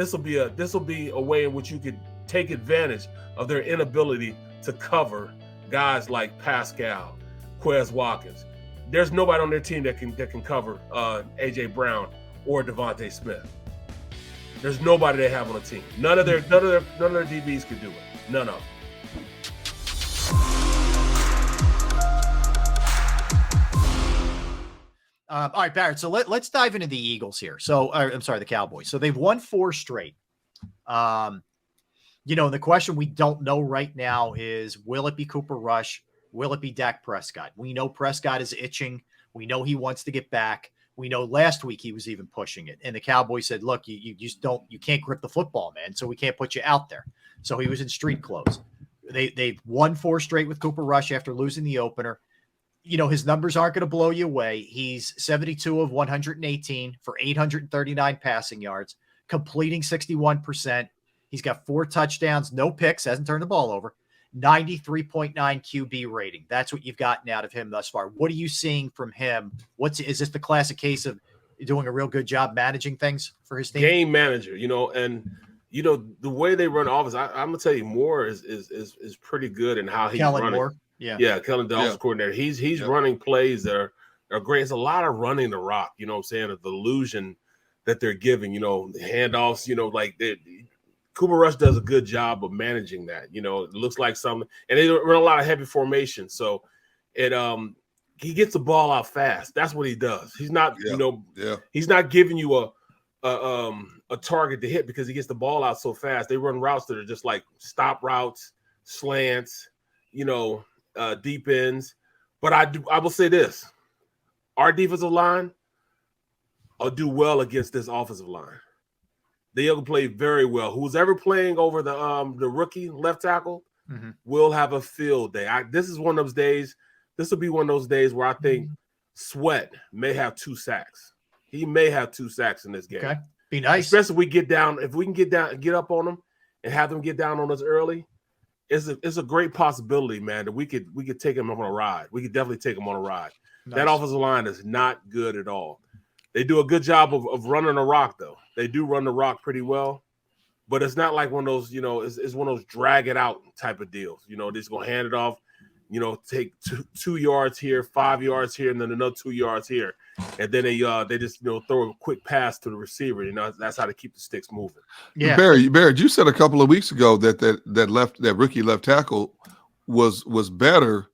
this will be a way in which you could take advantage of their inability to cover guys like Pascal, Quez Watkins. There's nobody on their team that can cover AJ Brown or Devontae Smith. There's nobody they have on the team. None of their DBs could do it. None of them. All right, Barrett. So let's dive into the Eagles here. So I'm sorry, the Cowboys. So they've won 4 straight. The question we don't know right now is, will it be Cooper Rush? Will it be Dak Prescott? We know Prescott is itching. We know he wants to get back. We know last week he was even pushing it. And the Cowboys said, look, you can't grip the football, man. So we can't put you out there. So he was in street clothes. They've won 4 straight with Cooper Rush after losing the opener. His numbers aren't going to blow you away. He's 72 of 118 for 839 passing yards, completing 61%. He's got 4 touchdowns, no picks, hasn't turned the ball over, 93.9 QB rating. That's what you've gotten out of him thus far. What are you seeing from him? Is this the classic case of doing a real good job managing things for his team? Game manager, and the way they run offense, I'm gonna tell you, Moore is pretty good in how he's running. Moore. Yeah, Kellen, the offensive coordinator. He's running plays that are great. It's a lot of running the rock, you know what I'm saying, of the illusion that they're giving, handoffs, Cooper Rush does a good job of managing that. It looks like something, and they run a lot of heavy formation. So he gets the ball out fast. That's what he does. He's not, he's not giving you a target to hit because he gets the ball out so fast. They run routes that are just like stop routes, slants, deep ends. But I will say this: our defensive line will do well against this offensive line. They'll play very well. Who's ever playing over the rookie left tackle will have a field day. This is one of those days. This will be one of those days where I think Sweat may have 2 sacks. He may have 2 sacks in this game. Okay, be nice. Especially if we can get up on them and have them get down on us early. It's a great possibility, man, that we could take him on a ride. We could definitely take him on a ride. Nice. That offensive line is not good at all. They do a good job of running the rock, though. They do run the rock pretty well, but it's not like one of those, it's one of those drag it out type of deals. They're just going to hand it off, take 2 yards here, 5 yards here, and then another 2 yards here. And then they just, throw a quick pass to the receiver. That's how they keep the sticks moving. Yeah. Barrett, you said a couple of weeks ago that rookie left tackle was better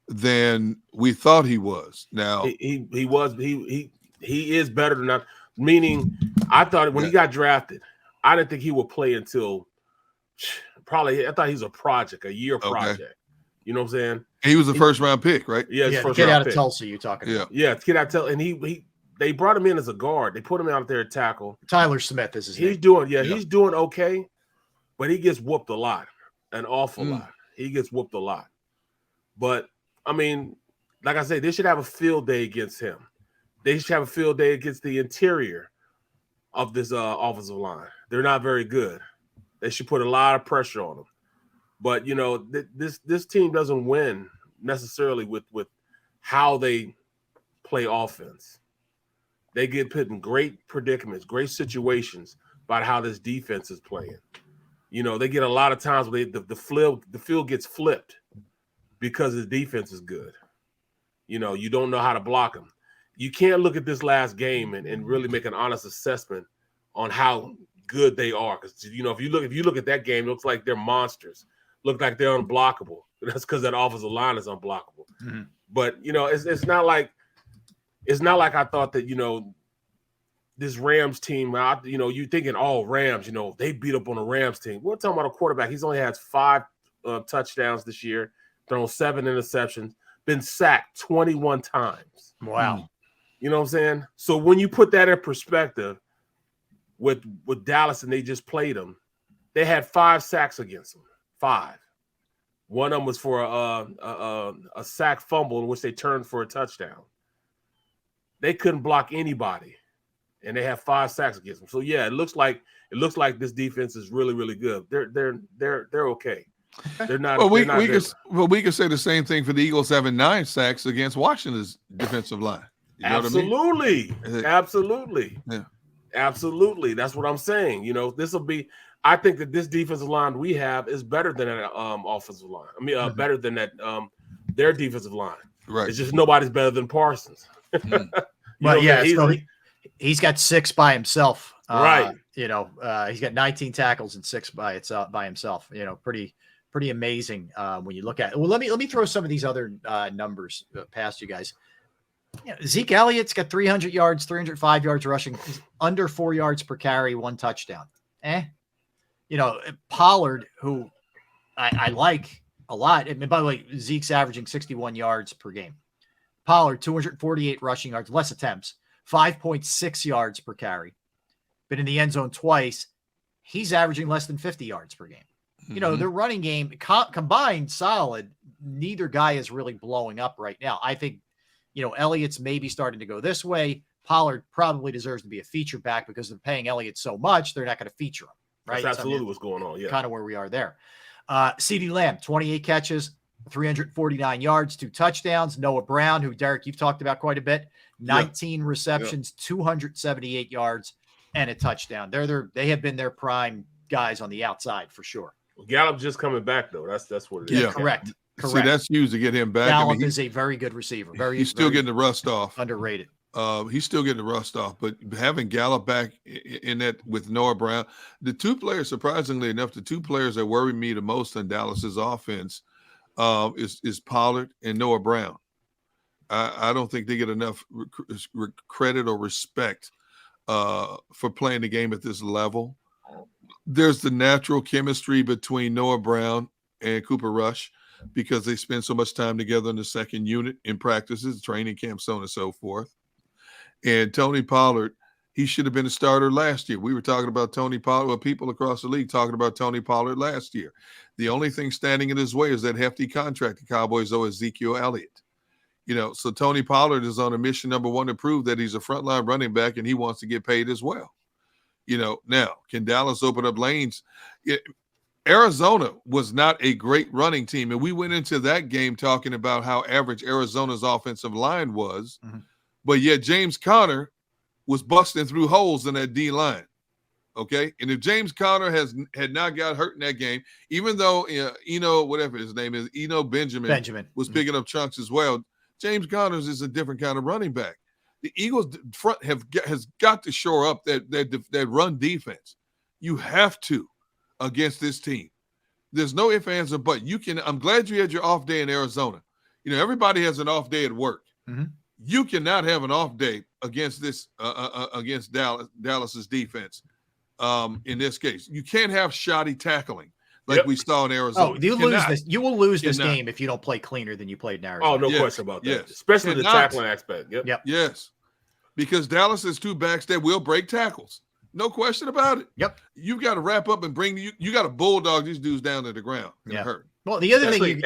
than we thought he was. Now he is better than that. Meaning, I thought when he got drafted, I didn't think he would play until probably. I thought he was a project, a year project. You know what I'm saying? He was a first round pick, right? Yeah, the kid out of Tulsa. You're talking about? Yeah, the kid out of Tulsa, and they brought him in as a guard. They put him out there at tackle. Tyler Smith is his name. He's doing okay, but he gets whooped a lot, an awful lot. He gets whooped a lot. But I mean, like I said, they should have a field day against him. They should have a field day against the interior of this offensive line. They're not very good. They should put a lot of pressure on them. But, this team doesn't win necessarily with how they play offense. They get put in great predicaments, great situations about how this defense is playing. They get a lot of times where the field gets flipped because the defense is good. You don't know how to block them. You can't look at this last game and really make an honest assessment on how good they are. Because if you look at that game, it looks like they're monsters. Look like they're unblockable. That's because that offensive line is unblockable. Mm-hmm. But it's not like I thought that this Rams team. You thinking Rams. They beat up on the Rams team. We're talking about a quarterback. He's only had 5 touchdowns this year, thrown 7 interceptions, been sacked 21 times. Wow. You know what I'm saying? So when you put that in perspective with Dallas and they just played them, they had 5 sacks against them. 5. One of them was for a sack fumble in which they turned for a touchdown. They couldn't block anybody, and they have 5 sacks against them. So yeah, it looks like this defense is really, really good. They're okay. They're not. Well, we could say the same thing for the Eagles having 9 sacks against Washington's defensive line. You know Absolutely. what I mean? Absolutely. Yeah. Absolutely. That's what I'm saying. You know, this will be. I think that this defensive line we have is better than that offensive line. I mean, better than that their defensive line. Right. It's just nobody's better than Parsons. Well, yeah, he's got 6 by himself. Right. You know, he's got 19 tackles and 6 by himself. You know, pretty amazing when you look at it. Well, let me throw some of these other numbers past you guys. Yeah, Zeke Elliott's got 300 yards, 305 yards rushing, under 4 yards per carry, 1 touchdown. You know, Pollard, who I like a lot. And by the way, Zeke's averaging 61 yards per game. Pollard, 248 rushing yards, less attempts, 5.6 yards per carry. Been in the end zone twice. He's averaging less than 50 yards per game. You know, their running game combined solid. Neither guy is really blowing up right now. I think, you know, Elliott's maybe starting to go this way. Pollard probably deserves to be a feature back because they're paying Elliott so much, they're not going to feature him. Right? That's absolutely what's going on. Yeah. Kind of where we are there. CeeDee Lamb, 28 catches, 349 yards, 2 touchdowns. Noah Brown, who, Derek, you've talked about quite a bit, 19 receptions, 278 yards, and a touchdown. They have been their prime guys on the outside for sure. Gallup just coming back, though. That's what it is. Yeah. Correct. See, that's huge to get him back. Gallup is a very good receiver. He's still getting the rust off. Underrated. He's still getting the rust off, but having Gallup back in that with Noah Brown, the 2 players, surprisingly enough, the 2 players that worry me the most in Dallas's offense is Pollard and Noah Brown. I don't think they get enough credit or respect for playing the game at this level. There's the natural chemistry between Noah Brown and Cooper Rush because they spend so much time together in the second unit in practices, training camp, so on and so forth. And Tony Pollard, he should have been a starter last year. We were talking about Tony Pollard. Well, people across the league talking about Tony Pollard last year. The only thing standing in his way is that hefty contract the Cowboys owe Ezekiel Elliott. You know, so Tony Pollard is on a mission number 1 to prove that he's a frontline running back and he wants to get paid as well. You know, now, can Dallas open up lanes? Arizona was not a great running team, and we went into that game talking about how average Arizona's offensive line was. But yet James Conner was busting through holes in that D line. Okay. And if James Conner had not got hurt in that game, even though whatever his name is, Benjamin was picking up chunks as well, James Conner is a different kind of running back. The Eagles front has got to shore up that run defense. You have to against this team. There's no ifs, ands, or buts. I'm glad you had your off day in Arizona. You know, everybody has an off day at work. You cannot have an off day against this against Dallas's defense. In this case, you can't have shoddy tackling like we saw in Arizona. Oh, you will lose this game if you don't play cleaner than you played in Arizona. Oh, no question about that. Especially the tackling aspect. Yes, because Dallas has 2 backs that will break tackles. No question about it. You've got to wrap up and you got to bulldog these dudes down to the ground and hurt. Well, the other thing,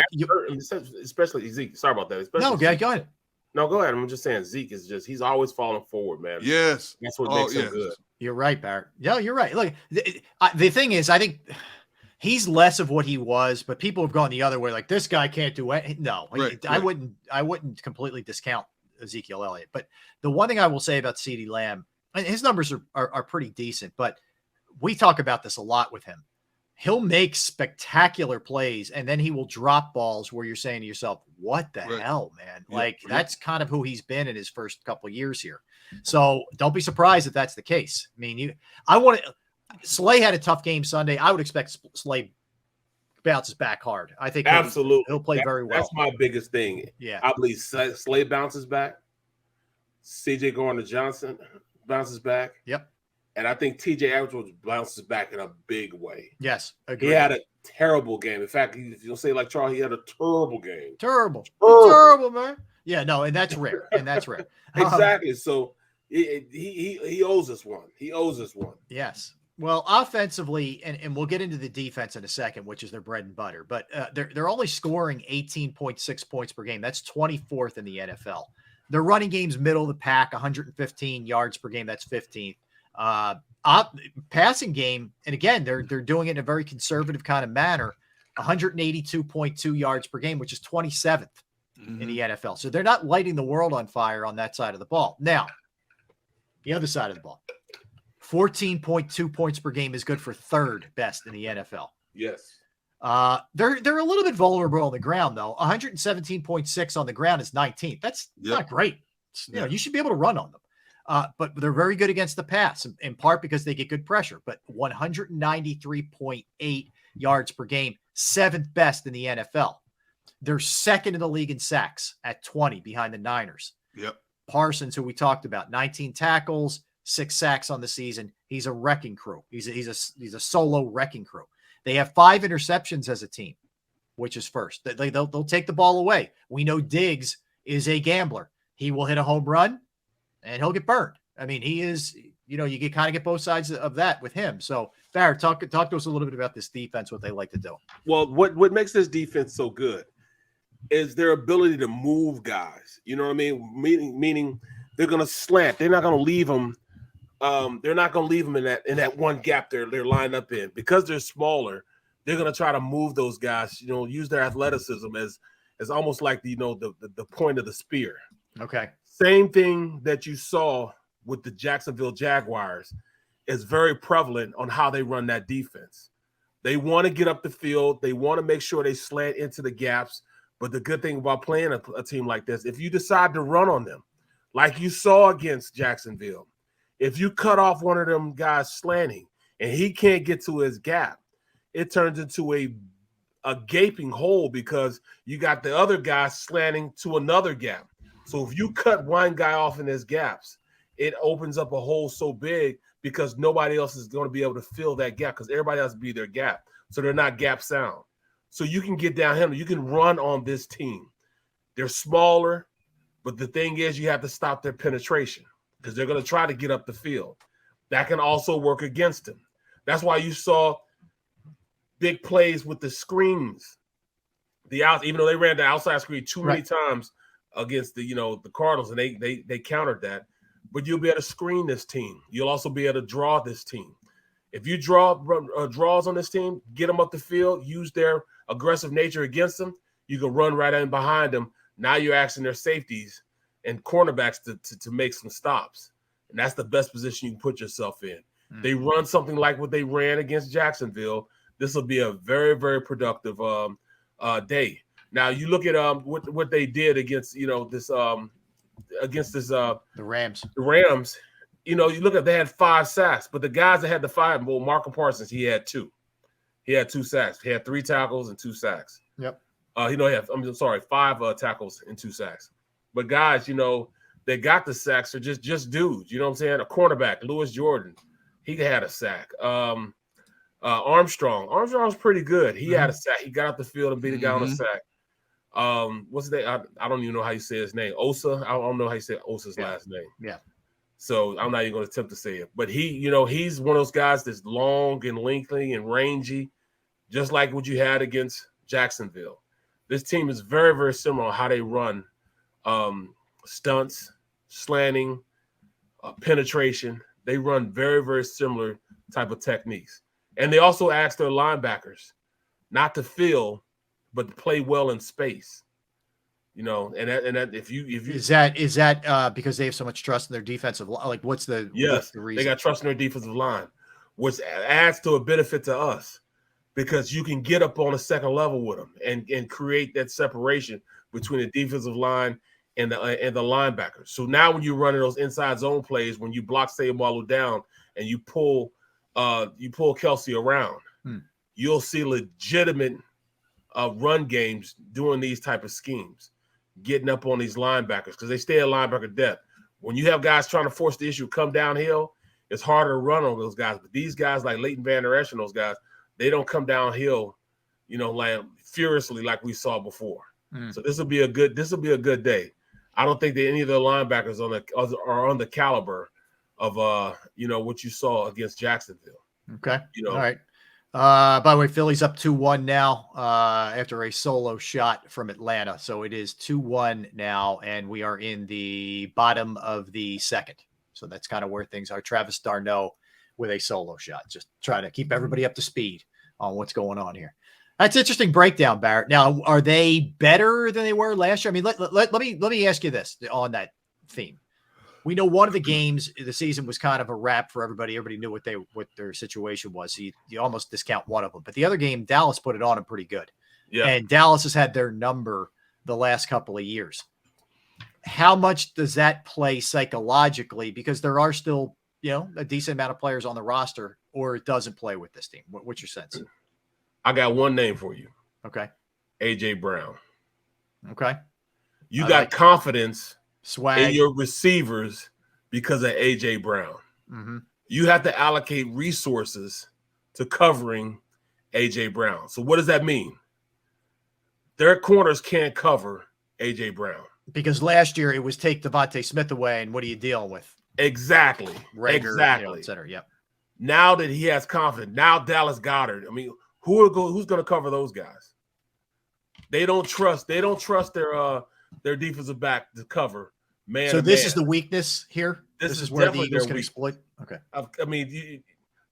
especially Zeke. Sorry about that. No, go ahead. No, go ahead. I'm just saying Zeke he's always falling forward, man. Yes. That's what makes him good. You're right, Barrett. Yeah, you're right. Look, the thing is, I think he's less of what he was, but people have gone the other way. Like, this guy can't do it. No, I wouldn't completely discount Ezekiel Elliott. But the one thing I will say about CeeDee Lamb, and his numbers are pretty decent, but we talk about this a lot with him. He'll make spectacular plays, and then he will drop balls where you're saying to yourself, what the hell, man? Like, that's kind of who he's been in his first couple of years here. So don't be surprised if that's the case. I mean, Slay had a tough game Sunday. I would expect Slay bounces back hard. I think absolutely he'll play very well. That's my biggest thing. Yeah. I believe Slay bounces back. CJ Gardner-Johnson bounces back. Yep. And I think TJ Edwards bounces back in a big way. Yes. Agreed. He had a terrible game. In fact, you'll say like Charles, he had a terrible game. Terrible, man. Yeah, no, and that's rare. Exactly. So he owes us one. He owes us one. Yes. Well, offensively, and we'll get into the defense in a second, which is their bread and butter, but they're only scoring 18.6 points per game. That's 24th in the NFL. Their running game's middle of the pack, 115 yards per game. That's 15th. Passing game, and again, they're doing it in a very conservative kind of manner, 182.2 yards per game, which is 27th in the NFL. So they're not lighting the world on fire on that side of the ball. Now, the other side of the ball, 14.2 points per game is good for third best in the NFL. Yes. They're a little bit vulnerable on the ground, though. 117.6 on the ground is 19th. That's not great. You should be able to run on them. But they're very good against the pass, in part because they get good pressure. But 193.8 yards per game, seventh best in the NFL. They're second in the league in sacks at 20 behind the Niners. Yep. Parsons, who we talked about, 19 tackles, 6 sacks on the season. He's a wrecking crew. He's a solo wrecking crew. They have 5 interceptions as a team, which is first. They'll take the ball away. We know Diggs is a gambler. He will hit a home run and he'll get burned. I mean, he is, you kind of get both sides of that with him. So Barrett, talk to us a little bit about this defense, what they like to do. Well, what makes this defense so good is their ability to move guys. You know what I mean? Meaning they're going to slant. They're not going to leave them. They're not going to leave them in that one gap they're lined up in, because they're smaller. They're going to try to move those guys. Use their athleticism as almost like the point of the spear. Okay. Same thing that you saw with the Jacksonville Jaguars is very prevalent on how they run that defense. They want to get up the field. They want to make sure they slant into the gaps. But the good thing about playing a team like this, if you decide to run on them, like you saw against Jacksonville, if you cut off one of them guys slanting and he can't get to his gap, it turns into a gaping hole because you got the other guy slanting to another gap. So if you cut one guy off in his gaps, it opens up a hole so big because nobody else is going to be able to fill that gap because everybody has to be their gap. So they're not gap sound. So you can get downhill. You can run on this team. They're smaller, but the thing is you have to stop their penetration because they're going to try to get up the field. That can also work against them. That's why you saw big plays with the screens. Even though they ran the outside screen too many times against the Cardinals, and they countered that. But you'll be able to screen this team. You'll also be able to draw this team. If you draws on this team, get them up the field, use their aggressive nature against them, you can run right in behind them. Now you're asking their safeties and cornerbacks to make some stops. And that's the best position you can put yourself in. They run something like what they ran against Jacksonville. This will be a very, very productive day. Now you look at what they did against the Rams. The Rams, you look at, they had 5 sacks, but the guys that had the 5, well, Markham Parsons, he had 2. He had 2 sacks. He had 3 tackles and 2 sacks. Yep. 5 tackles and 2 sacks. But guys, they got the sacks are just dudes. You know what I'm saying? A cornerback, Lewis Jordan, he had a sack. Armstrong's pretty good. He had a sack. He got out the field and beat a guy on a sack. What's his name? I don't even know how you say his name. Osa. I don't know how you say Osa's last name. Yeah. So I'm not even going to attempt to say it. But he's one of those guys that's long and lengthy and rangy, just like what you had against Jacksonville. This team is very, very similar on how they run stunts, slanting, penetration. They run very, very similar type of techniques. And they also ask their linebackers not to fill, but to play well in space. And that if you is that because they have so much trust in their defensive line? Like, what's the reason? They got trust in their defensive line, which adds to a benefit to us because you can get up on a second level with them and create that separation between the defensive line and the linebackers. So now when you're running those inside zone plays, when you block Sayamalu down and you pull Kelsey around, you'll see legitimate run games doing these type of schemes, getting up on these linebackers because they stay at linebacker depth. When you have guys trying to force the issue, come downhill, it's harder to run on those guys. But these guys like Leighton Vander Esch and those guys, they don't come downhill, like furiously like we saw before. So this will be a good day. I don't think that any of the linebackers are on the caliber of what you saw against Jacksonville. Okay. All right. By the way, Philly's up 2-1 now after a solo shot from Atlanta. So it is 2-1 now, and we are in the bottom of the second. So that's kind of where things are. Travis Darno with a solo shot, just trying to keep everybody up to speed on what's going on here. That's interesting breakdown, Barrett. Now, are they better than they were last year? I mean, let me ask you this on that theme. We know one of the games the season was kind of a wrap for everybody. Everybody knew what their situation was. So you almost discount one of them. But the other game, Dallas put it on them pretty good. Yeah. And Dallas has had their number the last couple of years. How much does that play psychologically? Because there are still, a decent amount of players on the roster, or it doesn't play with this team. What's your sense? I got one name for you. Okay. AJ Brown. Okay. You got confidence swag in your receivers because of AJ Brown. Mm-hmm. You have to allocate resources to covering AJ Brown. So what does that mean? Their corners can't cover AJ Brown. Because last year it was take Devontae Smith away, and what are you dealing with? Exactly. Rager, exactly. Et cetera. Yep. Now that he has confidence, now Dallas Goedert. I mean, who's going to cover those guys? They don't trust their defensive back to cover man. So this is the weakness here. This is where the Eagles can exploit. Okay. I mean,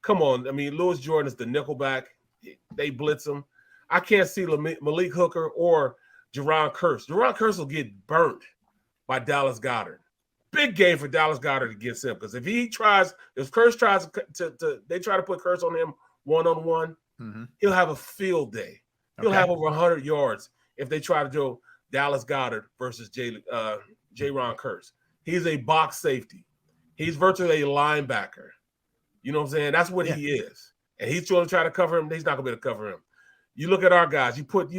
come on. I mean, Lewis Jordan is the nickelback. They blitz him. I can't see Malik Hooker or Jerron Kearse. Jerron Kearse will get burnt by Dallas Goedert. Big game for Dallas Goedert against him, because if Kearse tries they try to put Kearse on him one-on-one, he'll have a field day. He'll have over 100 yards if they try to do Dallas Goedert versus Jaron Kearse. He's a box safety. He's virtually a linebacker. You know what I'm saying? That's what he is. And he's going to try to cover him. He's not going to be able to cover him. You look at our guys. You put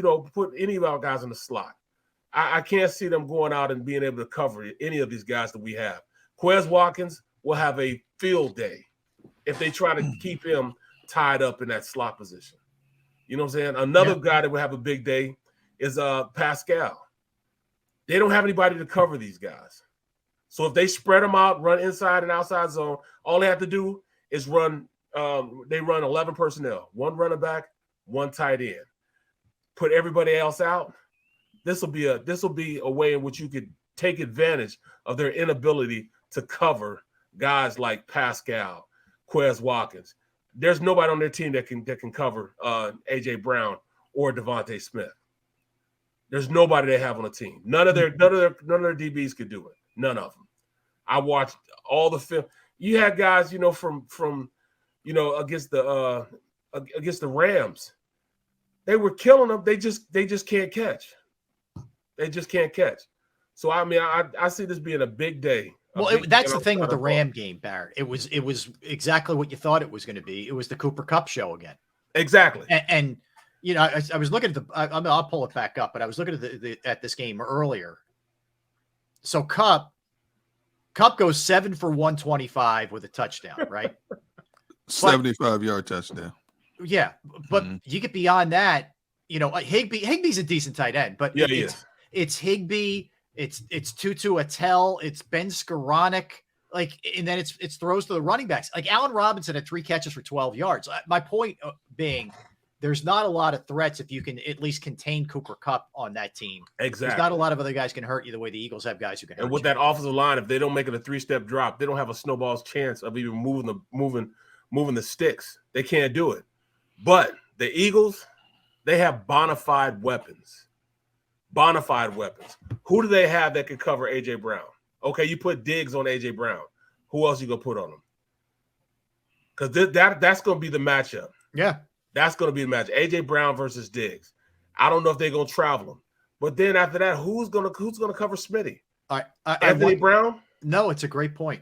any of our guys in the slot. I can't see them going out and being able to cover any of these guys that we have. Quez Watkins will have a field day if they try to keep him tied up in that slot position. You know what I'm saying? Another guy that will have a big day is Pascal. They don't have anybody to cover these guys. So if they spread them out, run inside and outside zone, all they have to do is run. They run 11 personnel, one running back, one tight end. Put everybody else out. This will be a way in which you could take advantage of their inability to cover guys like Pascal, Quez Watkins. There's nobody on their team that can cover AJ Brown or Devontae Smith. There's nobody they have on the team. None of their DBs could do it. None of them. I watched all the film. You had guys, from against the Rams. They were killing them. They just can't catch. They just can't catch. So I mean, I see this being a big day. Well, that's the thing with the Ram game, Barrett. It was exactly what you thought it was going to be. It was the Cooper Kupp show again. Exactly. And I was looking at I'll pull it back up, but I was looking at this game earlier. So Kupp goes 7 for 125 with a touchdown, right? 75-yard touchdown. Yeah, but you get beyond that. Higbee's a decent tight end, but it's Higbee, it's Tutu Atell, it's Ben Skoranek, and then it's throws to the running backs. Like Allen Robinson had 3 catches for 12 yards. My point being, there's not a lot of threats if you can at least contain Cooper Kupp on that team. Exactly. There's not a lot of other guys can hurt you the way the Eagles have guys who can hurt you. And with that offensive line, if they don't make it a 3-step drop, they don't have a snowball's chance of even moving the sticks. They can't do it. But the Eagles, they have bona fide weapons. Bona fide weapons. Who do they have that can cover A.J. Brown? Okay, you put Diggs on A.J. Brown. Who else you going to put on him? Because that's going to be the matchup. Yeah. That's going to be the match. A.J. Brown versus Diggs. I don't know if they're going to travel him. But then after that, who's going to cover Smitty? Anthony Brown? No, it's a great point.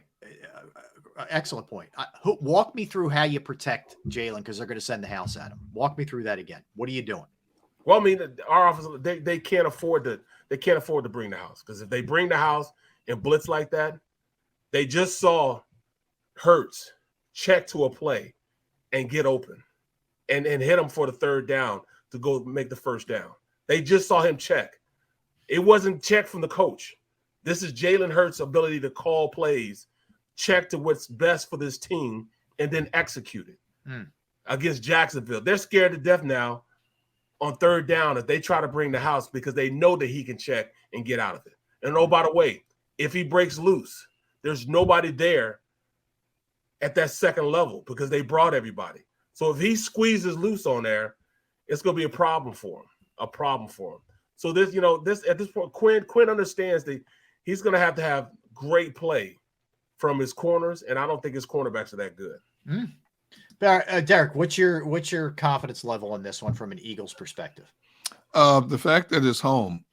Excellent point. Walk me through how you protect Jalen, because they're going to send the house at him. Walk me through that again. What are you doing? Well, I mean, our offense, they can't afford to bring the house, because if they bring the house and blitz like that, they just saw Hurts check to a play and get open and hit him for the third down to go make the first down. They just saw him check. It wasn't check from the coach. This is Jalen Hurts' ability to call plays, check to what's best for this team, and then execute it against Jacksonville. They're scared to death now on third down if they try to bring the house, because they know that he can check and get out of it. And oh, by the way, if he breaks loose, there's nobody there at that second level because they brought everybody. So if he squeezes loose on there, it's going to be a problem for him. So this at this point, Quinn understands that he's going to have great play from his corners, and I don't think his cornerbacks are that good. Derek, what's your confidence level on this one from an Eagles perspective? The fact that it's home,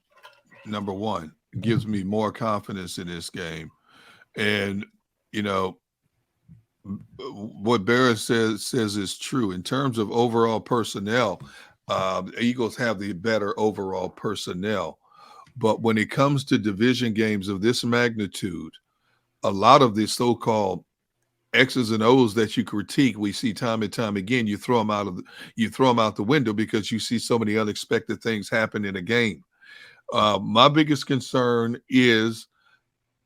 number one, gives me more confidence in this game. And, you know, what Barrett says is true. In terms of overall personnel, the Eagles have the better overall personnel. But when it comes to division games of this magnitude, a lot of the so-called X's and O's that you critique, we see time and time again. You throw them out the window because you see so many unexpected things happen in a game. My biggest concern is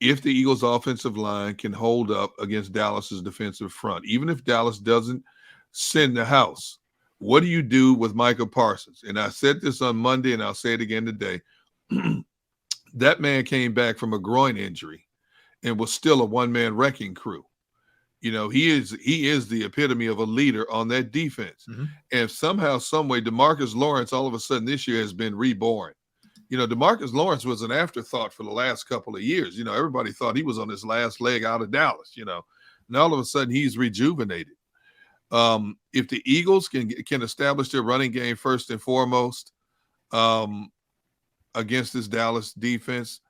if the Eagles' offensive line can hold up against Dallas's defensive front. Even if Dallas doesn't send the house, what do you do with Micah Parsons? And I said this on Monday, and I'll say it again today. That man came back from a groin injury and was still a one-man wrecking crew. You know, he is the epitome of a leader on that defense. Mm-hmm. And somehow, some way, DeMarcus Lawrence all of a sudden this year has been reborn. You know, DeMarcus Lawrence was an afterthought for the last couple of years. You know, everybody thought he was on his last leg out of Dallas, you know. And all of a sudden he's rejuvenated. If the Eagles can establish their running game first and foremost against this Dallas defense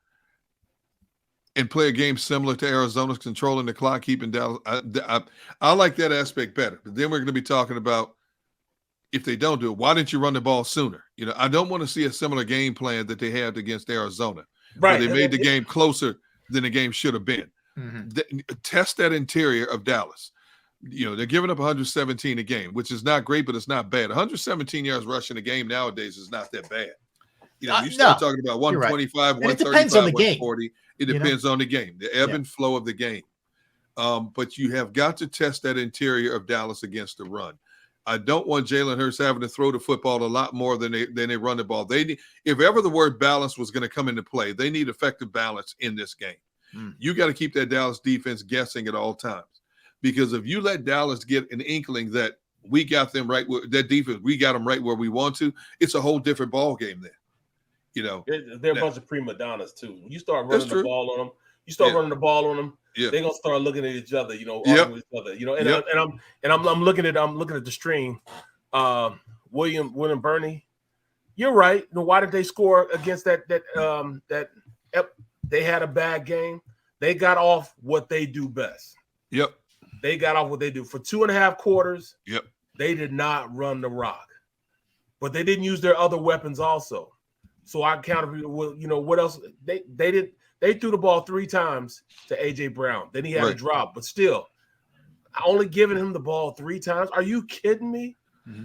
and play a game similar to Arizona's, controlling the clock, keeping Dallas, I like that aspect better. But then we're going to be talking about, if they don't do it, why didn't you run the ball sooner? You know, I don't want to see a similar game plan that they had against Arizona, Right. where they made the game closer than the game should have been. Mm-hmm. Test that interior of Dallas. You know, they're giving up 117 a game, which is not great, but it's not bad. 117 yards rushing a game nowadays is not that bad. You know, you start talking about 125, right. 135, it depends on the 140. game. It depends on the game, the ebb and flow of the game. But you have got to test that interior of Dallas against the run. I don't want Jalen Hurts having to throw the football a lot more than they run the ball. They need, if ever the word balance was going to come into play, they need effective balance in this game. You got to keep that Dallas defense guessing at all times, because if you let Dallas get an inkling that we got them right, that defense, we got them right where we want to, it's a whole different ball game then. You know, they're a bunch of prima donnas too. When you start running the ball on them, running the ball on them. They're gonna start looking at each other, you know, arguing with each other, you know. And I'm looking at the stream. William Burney, you're right. You know, why did they score against that? They had a bad game. They got off what they do best. Yep. They got off what they do for 2.5 quarters. Yep. They did not run the rock, but they didn't use their other weapons also. So I counted. Well, you know what else? They did. They threw the ball 3 times to AJ Brown. Then he had a drop, but still, only giving him the ball 3 times. Are you kidding me? Mm-hmm.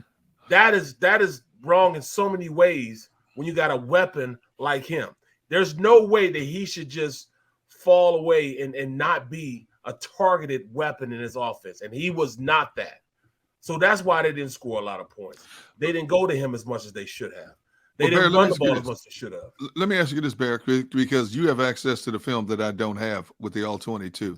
That is wrong in so many ways. When you got a weapon like him, there's no way that he should just fall away and not be a targeted weapon in his offense. And he was not that. So that's why they didn't score a lot of points. They didn't go to him as much as they should have. They didn't run the ball as much as they should have. Let me ask you this, Barrett, because you have access to the film that I don't have with the All-22.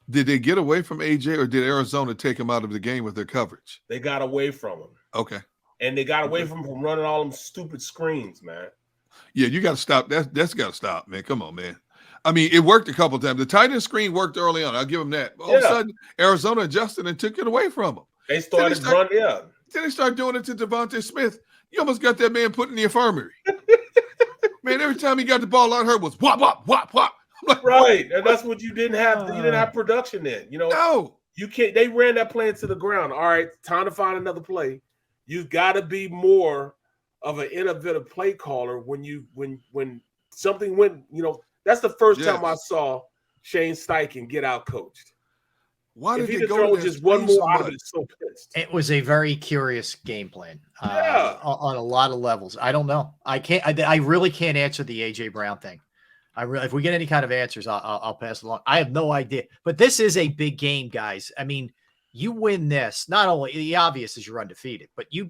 Did they get away from AJ, or did Arizona take him out of the game with their coverage? They got away from him. Okay. And they got away from running all them stupid screens, man. Yeah, you got to stop. That's got to stop, man. Come on, man. I mean, it worked a couple of times. The tight end screen worked early on. I'll give them that. All of a sudden, Arizona adjusted and took it away from them. They started running, Then they started doing it to Devontae Smith. You almost got that man put in the infirmary. Man, every time he got the ball, all I heard was whop, whop, whop, whop. Like, right. And that's what you didn't have. You didn't have production in. You know, no. You can't. They ran that play into the ground. All right, time to find another play. You've got to be more of an innovative play caller when something went. You know, that's the first time I saw Shane Steichen get out coached. Why did he they go throw just one more out of it? So pissed. It was a very curious game plan on a lot of levels. I don't know. I really can't answer the AJ Brown thing. If we get any kind of answers, I'll pass it along. I have no idea. But this is a big game, guys. I mean, you win this. Not only the obvious is you're undefeated, but you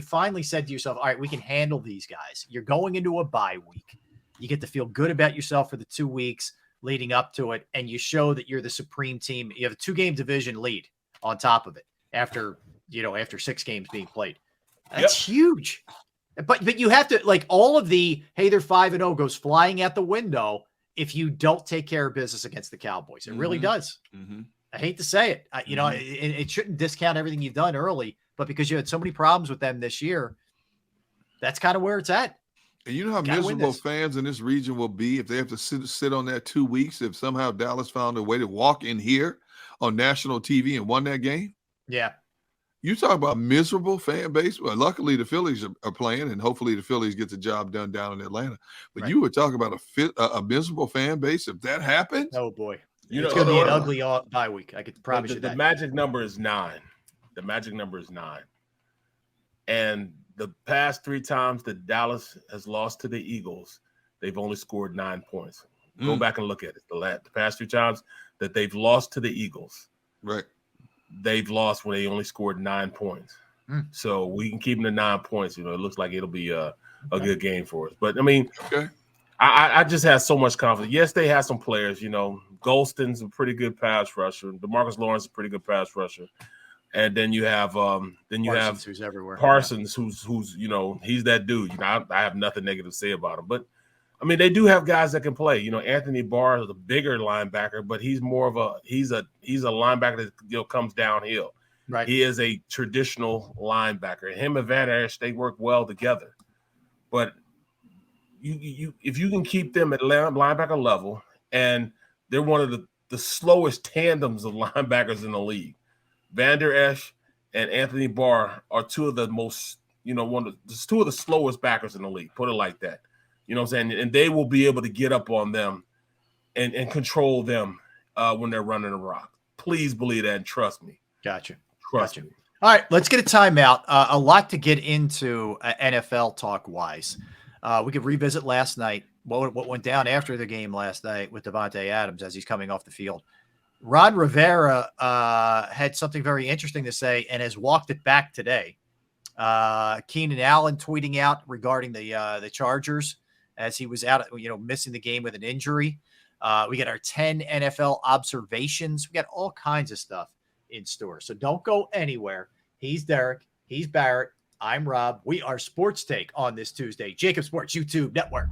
finally said to yourself, all right, we can handle these guys. You're going into a bye week. You get to feel good about yourself for the 2 weeks leading up to it, and you show that you're the supreme team. You have a 2-game division lead on top of it after 6 games being played. That's huge. But you have to, like, all of the, hey, they're 5-0 goes flying out the window if you don't take care of business against the Cowboys. It really does. I hate to say it. It shouldn't discount everything you've done early, but because you had so many problems with them this year, that's kind of where it's at. And you know how miserable fans in this region will be if they have to sit on that 2 weeks, if somehow Dallas found a way to walk in here on national TV and won that game? Yeah. You talk about miserable fan base. Well, luckily the Phillies are playing, and hopefully the Phillies get the job done down in Atlanta. But you were talking about a miserable fan base. If that happens, oh boy, it's going to be an ugly bye week. I could promise you that. The magic number is 9. The magic number is 9. And the past 3 times that Dallas has lost to the Eagles, they've only scored 9 points. Go back and look at it. The past 3 times that they've lost to the Eagles, right? They've lost when they only scored 9 points. So we can keep them to 9 points. It looks like it'll be a good game for us. But I mean, I just have so much confidence. Yes, they have some players. Golston's a pretty good pass rusher. DeMarcus Lawrence is a pretty good pass rusher. And then you have Parsons, who's everywhere. Parsons, who's he's that dude. I have nothing negative to say about him. But I mean, they do have guys that can play. Anthony Barr is a bigger linebacker, but he's more of he's a linebacker that comes downhill. Right. He is a traditional linebacker. Him and Van Ash, they work well together. But you if you can keep them at linebacker level, and they're one of the slowest tandems of linebackers in the league. Van Der Esch and Anthony Barr are two of the most, two of the slowest backers in the league. Put it like that. You know what I'm saying? And they will be able to get up on them and control them when they're running a rock. Please believe that and trust me. Gotcha. Trust me. All right, let's get a timeout. A lot to get into NFL talk-wise. We could revisit last night, what went down after the game last night with Devontae Adams as he's coming off the field. Ron Rivera had something very interesting to say and has walked it back today. Keenan Allen tweeting out regarding the Chargers as he was out, missing the game with an injury. We got our 10 NFL observations. We got all kinds of stuff in store. So don't go anywhere. He's Derek. He's Barrett. I'm Rob. We are Sports Take on this Tuesday. JAKIB Sports YouTube Network.